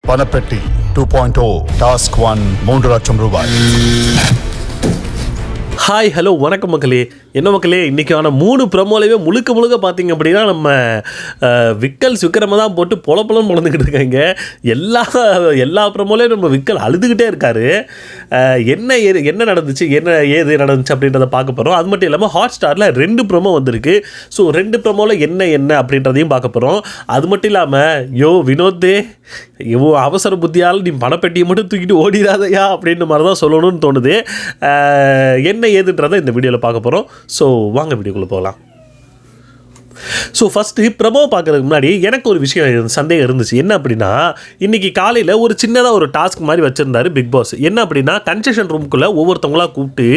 பணப்பெட்டி 2.0 task 1 3 லட்சம் ரூபாய். Hi hello வணக்கம் மக்களே. என்ன மக்களே, இன்றைக்கான 3 ப்ரமோலையுமே முழுக்க பார்த்தீங்க அப்படின்னா நம்ம விக்ரம தான் போட்டு பொலப்பொலன்னு பொழந்துக்கிட்டு இருக்காங்க. எல்லா ப்ரமோலையும் நம்ம விக்கல் அழுதுகிட்டே இருக்காரு. என்ன நடந்துச்சு ஏது நடந்துச்சு அப்படின்றத பார்க்க போகிறோம். அது மட்டும் இல்லாமல் ஹாட் ஸ்டாரில் 2 ப்ரமோ வந்திருக்கு. ஸோ 2 ப்ரமோவில் என்ன அப்படின்றதையும் பார்க்க போகிறோம். அது மட்டும் இல்லாமல் வினோத்தே அவசர புத்தியால் நீ பணப்பெட்டியை மட்டும் தூக்கிட்டு ஓடிடாதையா அப்படின்ற மாதிரி தான் சொல்லணும்னு தோணுது. என்ன ஏதுன்றதை இந்த வீடியோவில் பார்க்க போகிறோம். ஸோ வாங்க வீடியோக்குள்ளே போகலாம். ஸோ ஃபஸ்ட்டு ப்ரமோ பார்க்குறதுக்கு முன்னாடி எனக்கு ஒரு விஷயம் சந்தேகம் இருந்துச்சு. என்ன அப்படின்னா, இன்றைக்கி காலையில் ஒரு சின்னதாக ஒரு டாஸ்க் மாதிரி வச்சுருந்தாரு பிக் பாஸ். என்ன அப்படின்னா, கன்செஷன் ரூமுக்குள்ளே ஒவ்வொருத்தவங்களாக கூப்பிட்டு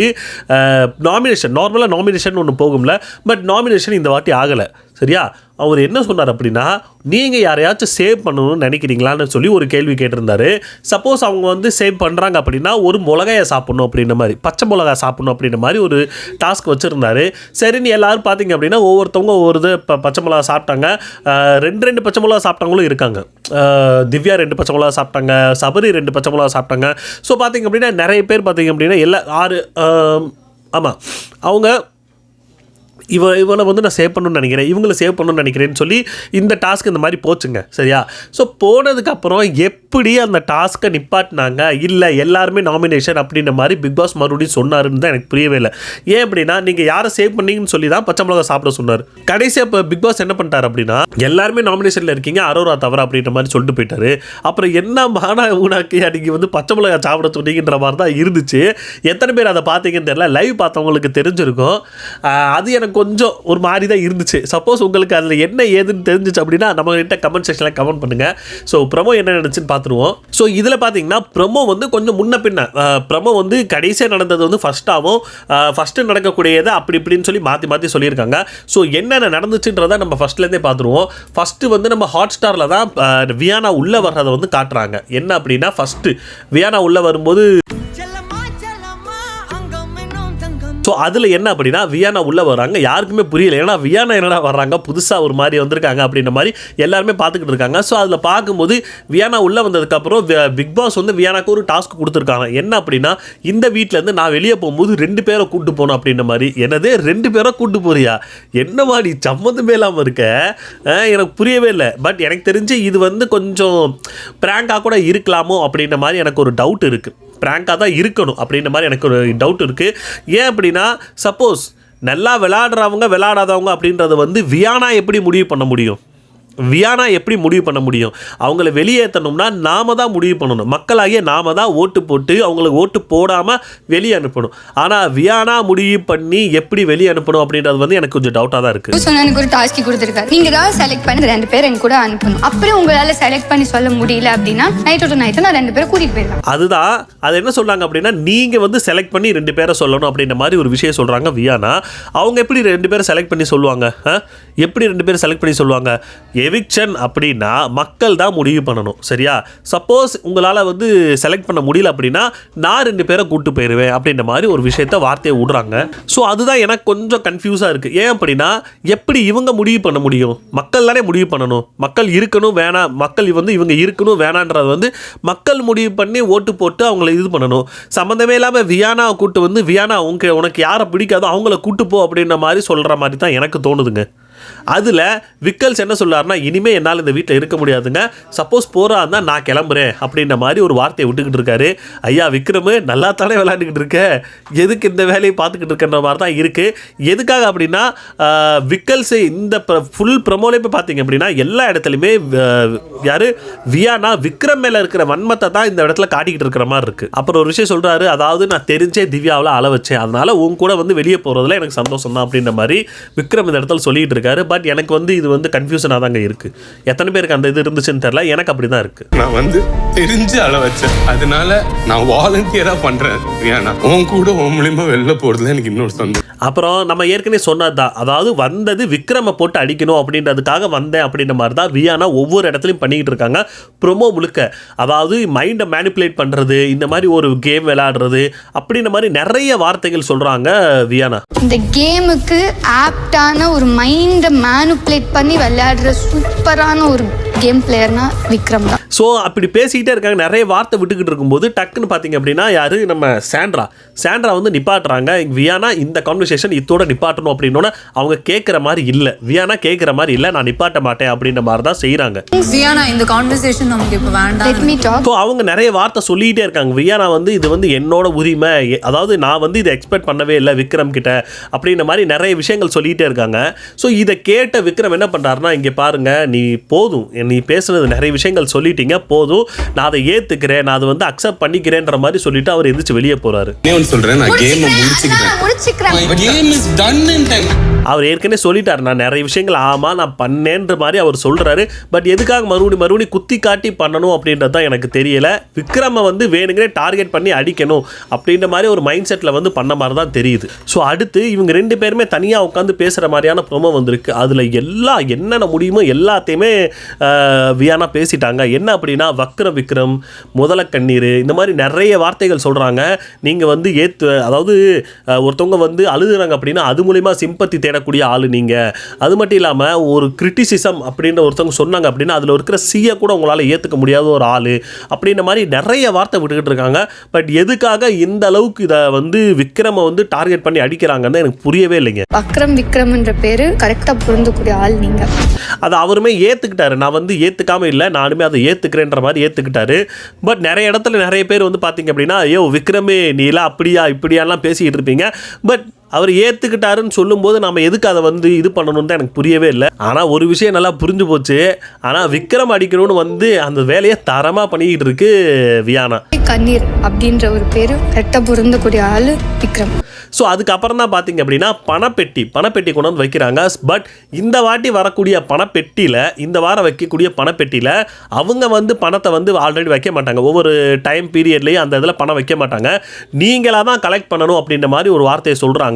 நார்மலாக நாமினேஷன் ஒன்று போகும்ல, பட் நாமினேஷன் இந்த வாட்டி ஆகலை. சரியா? அவர் என்ன சொன்னார் அப்படின்னா, நீங்கள் யாரையாச்சும் சேவ் பண்ணணும்னு நினைக்கிறீங்களான்னு சொல்லி ஒரு கேள்வி கேட்டிருந்தாரு. சப்போஸ் அவங்க சேவ் பண்ணுறாங்க அப்படின்னா ஒரு மிளகாயை சாப்பிட்ணும் அப்படின்ற மாதிரி, பச்சை மிளகா சாப்பிட்ணும் அப்படின்ற மாதிரி ஒரு டாஸ்க் வச்சுருந்தாரு. சரின்னு எல்லோரும் பார்த்தீங்க அப்படின்னா ஒவ்வொருத்தவங்க ஒவ்வொரு பச்சை மிளகா சாப்பிட்டாங்க. 2 பச்சை மிளகா சாப்பிட்டவங்களும் இருக்காங்க. திவ்யா 2 பச்சை மிளகா சாப்பிட்டாங்க, சபரி 2 பச்சை மிளகா சாப்பிட்டாங்க. ஸோ பார்த்தீங்க அப்படின்னா நிறைய பேர் பார்த்தீங்க அப்படின்னா 6 ஆமாம் அவங்க இவனை நான் சேவ் பண்ணணும்னு நினைக்கிறேன், இவங்களை சேவ் பண்ணணும்னு நினைக்கிறேன்னு சொல்லி இந்த டாஸ்க் இந்த மாதிரி போச்சுங்க. சரியா? ஸோ போனதுக்கப்புறம் எப்படி அந்த டாஸ்க்கை நிப்பாட்டினாங்க, இல்லை எல்லாருமே நாமினேஷன் அப்படின்ற மாதிரி பிக் பாஸ் மறுபடியும் சொன்னாருன்னு தான் எனக்கு புரியவே இல்லை. ஏன் அப்படின்னா, நீங்கள் யாரை சேவ் பண்ணீங்கன்னு சொல்லி தான் பச்சை மிளகா சாப்பிட சொன்னார். கடைசியாக இப்போ பிக் பாஸ் என்ன பண்ணிட்டார் அப்படின்னா, எல்லாருமே நாமினேஷனில் இருக்கீங்க, அரோரா தவிர அப்படின்ற மாதிரி சொல்லிட்டு போயிட்டாரு. அப்புறம் என்ன மானா ஊனாக்கி அன்றைக்கி பச்சை மிளகா சாப்பிட சொன்னீங்கன்ற மாதிரி தான் இருந்துச்சு. எத்தனை பேர் அதை பார்த்தீங்கன்னு தெரியல, லைவ் பார்த்தவங்களுக்கு தெரிஞ்சிருக்கும். அது எனக்கு கொஞ்சம் ஒரு மாதிரி தான் இருந்துச்சு. சப்போஸ் உங்களுக்கு அதில் என்ன ஏதுன்னு தெரிஞ்சிச்சு அப்படின்னா நம்மகிட்ட கமெண்ட் செக்ஷனில் கமெண்ட் பண்ணுங்கள். ஸோ ப்ரமோ என்ன நடந்துச்சுன்னு பார்த்துருவோம். ஸோ இதில் பார்த்தீங்கன்னா ப்ரமோ கொஞ்சம் முன்ன பின்ன, ப்ரமோ கடைசியாக நடந்தது ஃபஸ்ட்டு நடக்கக்கூடியதை அப்படி இப்படின்னு சொல்லி மாற்றி சொல்லியிருக்காங்க. ஸோ என்னென்ன நடந்துச்சுன்றதை நம்ம ஃபஸ்ட்லேருந்தே பார்த்துருவோம். ஃபஸ்ட்டு நம்ம ஹாட் ஸ்டாரில் தான் வியானா உள்ளே வர்றதை காட்டுறாங்க. என்ன அப்படின்னா, ஃபஸ்ட்டு வியானா உள்ளே வரும்போது ஸோ அதில் என்ன அப்படின்னா, வியானா உள்ளே வராங்க. யாருக்குமே புரியல, ஏன்னா வியானா என்னடா வர்றாங்க, புதுசாக ஒரு மாதிரி வந்திருக்காங்க அப்படின்ற மாதிரி எல்லாருமே பார்த்துக்கிட்டு இருக்காங்க. ஸோ அதில் பார்க்கும்போது வியானா உள்ளே வந்ததுக்கப்புறம் பிக் பாஸ் வியானாக்கு ஒரு டாஸ்க் கொடுத்துருக்காங்க. என்ன அப்படின்னா, இந்த வீட்டிலேருந்து நான் வெளியே போகும்போது 2 பேரை கூப்பிட்டு போகணும் அப்படின்ற மாதிரி. என்னதே 2 பேரை கூப்பிட்டு போறியா, என்ன மாதிரி சம்மந்தமே இல்லாமல் இருக்க, எனக்கு புரியவே இல்லை. பட் எனக்கு தெரிஞ்சு இது கொஞ்சம் ப்ராங்காக கூட இருக்கலாமோ அப்படின்ற மாதிரி எனக்கு ஒரு டவுட் இருக்குது. ப்ராங்காக தான் இருக்கணும் அப்படின்ற மாதிரி எனக்கு ஒரு டவுட் இருக்குது. ஏன் அப்படின்னா, சப்போஸ் நல்லா விளையாடாதவங்க அப்படின்றத வியானா எப்படி முடிவு பண்ண முடியும்? அவங்கள வெளியேற்றணும்னா நாம தான் முடிவு பண்ணணும். மக்களாகிய நாம தான் ஓட்டு போட்டு அவங்களுக்கு ஓட்டு போடாமல் வெளியே அனுப்பணும். ஆனால் வியானா முடிவு பண்ணி எப்படி வெளியே அனுப்பணும் அப்படின்றது எனக்கு கொஞ்சம் டவுட்டாக தான் இருக்குது. எனக்கு ஒரு டாஸ்க் கொடுத்துருக்காரு, நீங்கள் தான் செலக்ட் பண்ணி 2 பேர் என் கூட அனுப்பணும். அப்புறம் உங்களால் செலக்ட் பண்ணி சொல்ல முடியல அப்படின்னா நைட்டு நான் 2 பேரை கூட்டிகிட்டு போயிருவேன். அதுதான் அது என்ன சொல்கிறாங்க அப்படின்னா, நீங்கள் செலக்ட் பண்ணி 2 பேரை சொல்லணும் அப்படின்ற மாதிரி ஒரு விஷயம் சொல்கிறாங்க வியானா. அவங்க எப்படி 2 பேரை செலக்ட் பண்ணி சொல்லுவாங்க? எப்படி 2 பேரை செலக்ட் பண்ணி சொல்லுவாங்க? எவிக்ஷன் அப்படின்னா மக்கள் தான் முடிவு பண்ணணும். சரியா? சப்போஸ் உங்களால் செலக்ட் பண்ண முடியல அப்படின்னா நான் 2 பேரை கூப்பிட்டு போயிடுவேன் அப்படின்ற மாதிரி ஒரு வார்த்தையை விடுறாங்க. ஸோ அதுதான் எனக்கு கொஞ்சம் கன்ஃபியூஸாக இருக்குது. ஏன் அப்படின்னா, எப்படி இவங்க முடிவு பண்ண முடியும்? மக்கள் தானே முடிவு பண்ணணும். மக்கள் இருக்கணும் வேணாம், மக்கள் இவங்க இருக்கணும் வேணான்றது மக்கள் முடிவு பண்ணி ஓட்டு போட்டு அவங்கள இது பண்ணணும். சம்மந்தமே இல்லாமல் வியானாவை கூப்பிட்டு வியானா உனக்கு யாரை பிடிக்காதோ அவங்கள கூட்டு போ அப்படின்ற மாதிரி சொல்கிற மாதிரி தான் எனக்கு தோணுதுங்க. அதில் விக்கல்ஸ் என்ன சொல்கிறாருன்னா, இனிமேல் என்னால் இந்த வீட்டில் இருக்க முடியாதுங்க, சப்போஸ் போகிறா இருந்தால் நான் கிளம்புறேன் அப்படின்ற மாதிரி ஒரு வார்த்தையை விட்டுக்கிட்டு இருக்காரு. ஐயா விக்ரம், நல்லா தானே விளையாண்டுக்கிட்டு இருக்க, எதுக்கு இந்த வேலையை பார்த்துக்கிட்டு இருக்கின்ற மாதிரி தான் இருக்குது. எதுக்காக அப்படின்னா, விக்கல்ஸு இந்த ஃபுல் ப்ரமோலே போய் பார்த்தீங்க அப்படின்னா எல்லா இடத்துலையுமே வியானா விக்ரம் மேலே இருக்கிற வன்மத்தை தான் இந்த இடத்துல காட்டிக்கிட்டு இருக்கிற மாதிரி இருக்குது. அப்புறம் ஒரு விஷயம் சொல்கிறாரு, அதாவது நான் தெரிஞ்சே திவ்யாவில் அள வச்சேன், அதனால் உன் கூட வெளியே போகிறதுல எனக்கு சந்தோஷம் தான் அப்படின்ற மாதிரி விக்ரம் இந்த இடத்துல சொல்லிகிட்டு இருக்காரு. பட் எனக்கு இது கன்ஃபியூஷனாக தாங்க இருக்குது. எத்தனை பேருக்கு அந்த இது இருந்துச்சுன்னு தெரியல, எனக்கு அப்படி தான் இருக்குது. நான் தெரிஞ்சு அள வச்சேன், அதனால நான் வாலண்டியராக பண்ணுறேன். ஏன்னா உன் கூட உன் மூலியமா வெளில போகிறதுல எனக்கு இன்னொரு சந்தோஷம். அப்புறம் நம்ம ஏற்கனவே சொன்னது தான், அதாவது வந்தது விக்ரமை போட்டு அடிக்கணும் அப்படின்றதுக்காக வந்தேன் அப்படின்ற மாதிரி தான் வியானா ஒவ்வொரு இடத்துலையும் பண்ணிக்கிட்டு இருக்காங்க. ப்ரொமோ முழுக்க அதாவது மைண்டை மேனிப்புலேட் பண்ணுறது, இந்த மாதிரி ஒரு கேம் விளையாடுறது அப்படின்ற மாதிரி நிறைய வார்த்தைகள் சொல்கிறாங்க வியானா. இந்த கேமுக்கு ஆப்டான ஒரு மைண்டை மேனிப்புலேட் பண்ணி விளையாடுற சூப்பரான ஒரு கேம் பிளேயர்னா விக்ரம் தான். ஸோ அப்படி பேசிக்கிட்டே இருக்காங்க, நிறைய வார்த்தை விட்டுக்கிட்டு இருக்கும்போது டக்குன்னு பார்த்தீங்க அப்படின்னா யார் நம்ம சாண்ட்ரா வந்து நிப்பாட்டுறாங்க. வியானா இந்த கான்வர்சேஷன் இதோட நிப்பாட்டணும் அப்படின்னோட அவங்க கேட்குற மாதிரி இல்லை, வியானா கேட்குற மாதிரி இல்லை, நான் நிப்பாட்ட மாட்டேன் அப்படின்ற மாதிரி தான் செய்கிறாங்க. வியானா இந்த கான்வர்சேஷன் நமக்கு இப்போ வேண்டாம். Let me talk. ஸோ அவங்க நிறைய வார்த்தை சொல்லிக்கிட்டே இருக்காங்க. வியானா வந்து இது வந்து என்னோட உரிமை, அதாவது நான் வந்து இதை எக்ஸ்பெக்ட் பண்ணவே இல்லை விக்ரம் கிட்ட அப்படின்ற மாதிரி நிறைய விஷயங்கள் சொல்லிகிட்டே இருக்காங்க. ஸோ இதை கேட்ட விக்ரம் என்ன பண்ணுறாருன்னா, இங்கே பாருங்க, நீ போதும், நீ பேசுனது நிறைய விஷயங்கள் சொல்லிட்டீங்க, போதும், நான் அதை ஏற்றுக்கிறேன், நான் அதை வந்து அக்செப்ட் பண்ணிக்கிறேன்ற மாதிரி சொல்லிட்டு அவர் எந்திரிச்சு வெளியே போகிறாரு. சொல்றேன், நான் கேமை முடிச்சுக்கிறேன். Game is done in time. அவர் ஏற்கனவே சொல்லிட்டார், நான் நிறைய விஷயங்கள் ஆமாம் நான் பண்ணேன்ற மாதிரி அவர் சொல்கிறாரு. பட் எதுக்காக மறுபடியும் குத்தி காட்டி பண்ணணும் அப்படின்றது தான் எனக்கு தெரியல. விக்ரமை வந்து வேணுங்கிற டார்கெட் பண்ணி அடிக்கணும் அப்படின்ற மாதிரி ஒரு மைண்ட் செட்டில் வந்து பண்ண மாதிரி தான் தெரியுது. ஸோ அடுத்து இவங்க 2 பேருமே தனியாக உட்காந்து பேசுகிற மாதிரியான ப்ரோமோ வந்திருக்கு. அதில் என்னென்ன முடியுமோ எல்லாத்தையுமே வியானா பேசிட்டாங்க. என்ன அப்படின்னா, விக்ரம் முதல கண்ணீர் இந்த மாதிரி நிறைய வார்த்தைகள் சொல்கிறாங்க. நீங்கள் வந்து அதாவது ஒருத்தவங்க வந்து அழுகுறாங்க அப்படின்னா அது மூலிமா சிம்பத்தி தேடக்கூடிய ஆள் நீங்கள். அது மட்டும் இல்லாமல் ஒரு கிரிட்டிசிசம் அப்படின்ற ஒருத்தவங்க சொன்னாங்க அப்படின்னா அதில் இருக்கிற சீயை கூட உங்களால் ஏற்றுக்க முடியாத ஒரு ஆள் அப்படின்ற மாதிரி நிறைய வார்த்தை விட்டுக்கிட்டு இருக்காங்க. பட் எதுக்காக இந்த அளவுக்கு இதை வந்து விக்ரமை வந்து டார்கெட் பண்ணி அடிக்கிறாங்கன்னு எனக்கு புரியவே இல்லைங்க. விக்ரம்ன்ற பேரு கரெக்டாக பொருந்தக்கூடிய ஆள் நீங்கள். அதை அவருமே ஏற்றுக்கிட்டாரு. நான் வந்து ஏற்றுக்காம இல்லை, நானுமே அதை ஏற்றுக்கிறேன்ற மாதிரி ஏற்றுக்கிட்டாரு. பட் நிறைய இடத்துல நிறைய பேர் வந்து பார்த்தீங்க அப்படின்னா, ஐயோ விக்ரமே நீலாம் அப்படியா இப்படியாலாம் பேசிக்கிட்டு இருப்பீங்க. பட் அவர் ஏற்றுக்கிட்டாருன்னு சொல்லும்போது நம்ம எதுக்கு அதை வந்து இது பண்ணணும்னு தான் எனக்கு புரியவே இல்லை. ஆனால் ஒரு விஷயம் நல்லா புரிஞ்சு போச்சு. ஆனால் விக்ரம் அடிக்கணும்னு வந்து அந்த வேலையை தரமாக பண்ணிக்கிட்டு இருக்கு வியானா. கண்ணீர் அப்படின்ற ஒரு பேர் கரெக்டாக பொருந்தக்கூடிய ஆள் விக்ரம். ஸோ அதுக்கப்புறம் தான் பார்த்தீங்க அப்படின்னா பணப்பெட்டி கொண்டு வந்து வைக்கிறாங்க. பட் இந்த வாட்டி வரக்கூடிய பணப்பெட்டியில், இந்த வாரம் வைக்கக்கூடிய பணப்பெட்டியில் அவங்க வந்து பணத்தை வந்து ஆல்ரெடி வைக்க மாட்டாங்க. ஒவ்வொரு டைம் பீரியட்லேயும் அந்த இதில் பணம் வைக்க மாட்டாங்க. நீங்களாக தான் கலெக்ட் பண்ணணும் அப்படின்ற மாதிரி ஒரு வார்த்தையை சொல்கிறாங்க.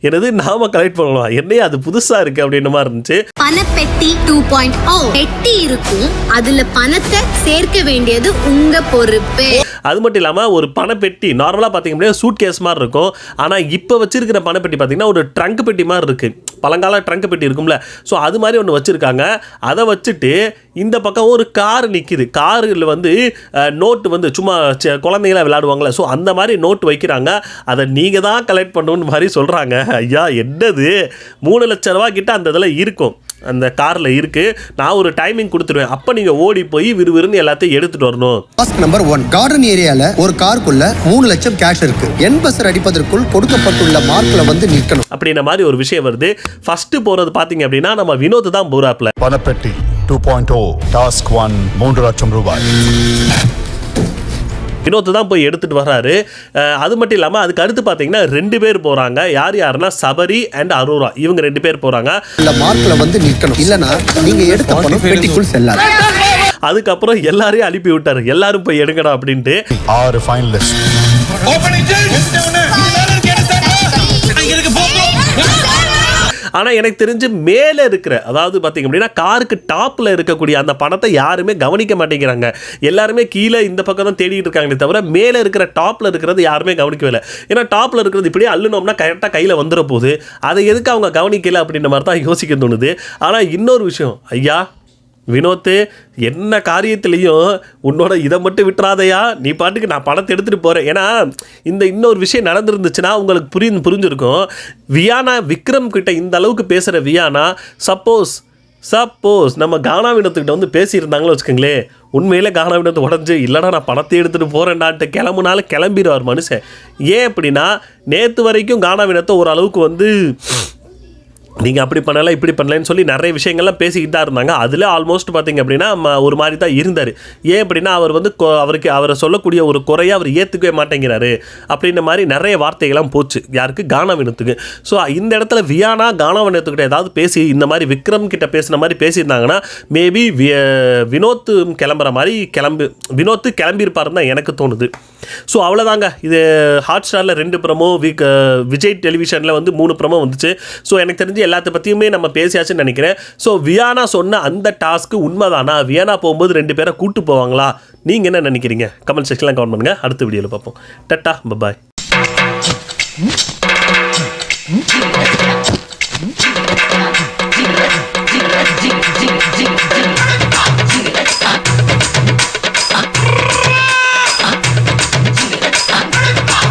எனது நாம கலெக்ட் பண்ணலாம், என்னையே அது புதுசாக இருக்குது அப்படின்ற மாதிரி இருந்துச்சு. பணப்பெட்டி 2.0 பெட்டி இருக்கும், அதில் பணத்தை சேர்க்க வேண்டியது உங்கள் பொறுப்பு. அது மட்டும் இல்லாமல் ஒரு பணப்பெட்டி நார்மலாக பார்த்தீங்க அப்படின்னா சூட் கேஸ் மாதிரி இருக்கும். ஆனால் இப்போ வச்சிருக்கிற பணப்பெட்டி பார்த்தீங்கன்னா ஒரு ட்ரங்க் பெட்டி மாதிரி இருக்குது. பழங்கால ட்ரங்க் பெட்டி இருக்கும்ல, ஸோ அது மாதிரி ஒன்று வச்சுருக்காங்க. அதை வச்சுட்டு இந்த பக்கம் ஒரு கார் நிற்கிது. காரில் வந்து நோட்டு வந்து சும்மா குழந்தைங்களாம் விளையாடுவாங்களே, ஸோ அந்த மாதிரி நோட்டு வைக்கிறாங்க. அதை நீங்கள் தான் கலெக்ட் பண்ணணும்னு மாதிரி சொல்கிறாங்க. ஐயா என்னது, 3 லட்ச ரூபா கிட்ட அந்த இதில் இருக்கும், அந்த காரில் இருக்குது. நான் ஒரு டைமிங் கொடுத்துருவேன், அப்போ நீங்கள் ஓடி போய் விறுவிறுன்னு எல்லாத்தையும் எடுத்துகிட்டு வரணும். டாஸ்க் நம்பர் 1, கார்டன் ஏரியாவில் ஒரு காருக்குள்ள 3 லட்சம் கேஷ் இருக்கு. என்பசர் அடிப்பதற்குள் கொடுக்கப்பட்டுள்ள மார்க்ல வந்து நிற்கணும் அப்படின்ற மாதிரி ஒரு விஷயம் வருது. ஃபர்ஸ்ட் போகிறது பார்த்தீங்க அப்படின்னா நம்ம வினோத் தான் போறாப்ல. பணப்பெட்டி 2.0 டாஸ்க் 1 3 லட்சம் ரூபாய். வினோத் தான் போய் எடுத்துகிட்டு வர்றாரு. அது மட்டும் இல்லாமல் அதுக்கு அடுத்து பார்த்தீங்கன்னா 2 பேர் போகிறாங்க. யாருன்னா சபரி அண்ட் அரோரா, இவங்க 2 பேர் போகிறாங்க. இல்ல மார்க்ல வந்து நிற்கணும், இல்லனா நீங்க எடுத்த பணம் பெட்டிக்குள் செல்லாது. அதுக்கப்புறம் எல்லாரையும் அனுப்பி விட்டாரு, எல்லாரும் போய் எடுங்கடா அப்படின்ட்டு. 6 ஃபைனலிஸ்ட். ஆனால் எனக்கு தெரிஞ்சு மேலே இருக்கிற, அதாவது பார்த்தீங்க அப்படின்னா காருக்கு டாப்பில் இருக்கக்கூடிய அந்த பணத்தை யாருமே கவனிக்க மாட்டேங்கிறாங்க. எல்லாருமே கீழே இந்த பக்கம் தான் தேடிட்டு இருக்காங்களே தவிர மேலே இருக்கிற டாப்பில் இருக்கிறது யாருமே கவனிக்கவே இல்லை. ஏன்னா டாப்பில் இருக்கிறது இப்படியே அள்ளுனோம்னா கரெக்டாக கையில் வந்துட போகுது, அதை எதுக்கு அவங்க கவனிக்கல அப்படின்ற மாதிரி தான் யோசிக்க தோணுது. ஆனால் இன்னொரு விஷயம், ஐயா வினோத்து, என்ன காரியத்திலையும் உன்னோட இதை மட்டும் விட்டுறாதையா, நீ பாட்டுக்கு நான் பணத்தை எடுத்துகிட்டு போகிறேன். ஏன்னா இந்த இன்னொரு விஷயம் நடந்துருந்துச்சுன்னா உங்களுக்கு புரிஞ்சிருக்கும். வியானா விக்ரம் கிட்ட இந்த அளவுக்கு பேசுகிற வியானா சப்போஸ் நம்ம கானா வினோத்துக்கிட்ட வந்து பேசியிருந்தாங்களோ வச்சுக்கோங்களேன், உண்மையிலே கானா வினோத்து உடஞ்சி இல்லைனா நான் பணத்தை எடுத்துகிட்டு போகிறேன்டான்ட்டு கிளம்புனாலும் கிளம்பிடுவார் மனுஷன். ஏன் அப்படின்னா நேற்று வரைக்கும் கானா வினோத்தை ஓரளவுக்கு வந்து நீங்கள் அப்படி பண்ணலை இப்படி பண்ணலன்னு சொல்லி நிறைய விஷயங்கள்லாம் பேசிக்கிட்டு தான் இருந்தாங்க. அதில் ஆல்மோஸ்ட் பார்த்திங்க அப்படின்னா ஒரு மாதிரி தான் இருந்தார். ஏன் அப்படின்னா அவர் வந்து அவரை சொல்லக்கூடிய ஒரு குறையை அவர் ஏற்றுக்கவே மாட்டேங்கிறாரு அப்படின்ற மாதிரி நிறைய வார்த்தைகள்லாம் போச்சு. யாருக்கு? கானா வினோத்துக்கு. ஸோ இந்த இடத்துல வியானா கானா வினோத்துக்கிட்ட ஏதாவது பேசி இந்த மாதிரி விக்ரம் கிட்ட பேசின மாதிரி பேசியிருந்தாங்கன்னா மேபி வினோத்து கிளம்புற மாதிரி வினோத்து கிளம்பியிருப்பாருன்னு தான் எனக்கு தோணுது. ஸோ அவ்வளோதாங்க. இது ஹாட் ஸ்டாரில் 2 ப்ரமோ, விஜய் டெலிவிஷனில் வந்து 3 ப்ரமோ வந்துச்சு. ஸோ எனக்கு தெரிஞ்சு எல்லாத்த பற்றியுமே நம்ம பேசியாச்சுன்னு நினைக்கிறேன். ஸோ வியானா சொன்ன அந்த டாஸ்க்கு உண்மைதானா? வியானா போகும்போது 2 பேரை கூட்டு போவாங்களா? நீங்கள் என்ன நினைக்கிறீங்க? கமெண்ட் செக்ஷன்லாம் கமெண்ட் பண்ணுங்கள். அடுத்த வீடியோவில் பார்ப்போம். டட்டா, பாய்.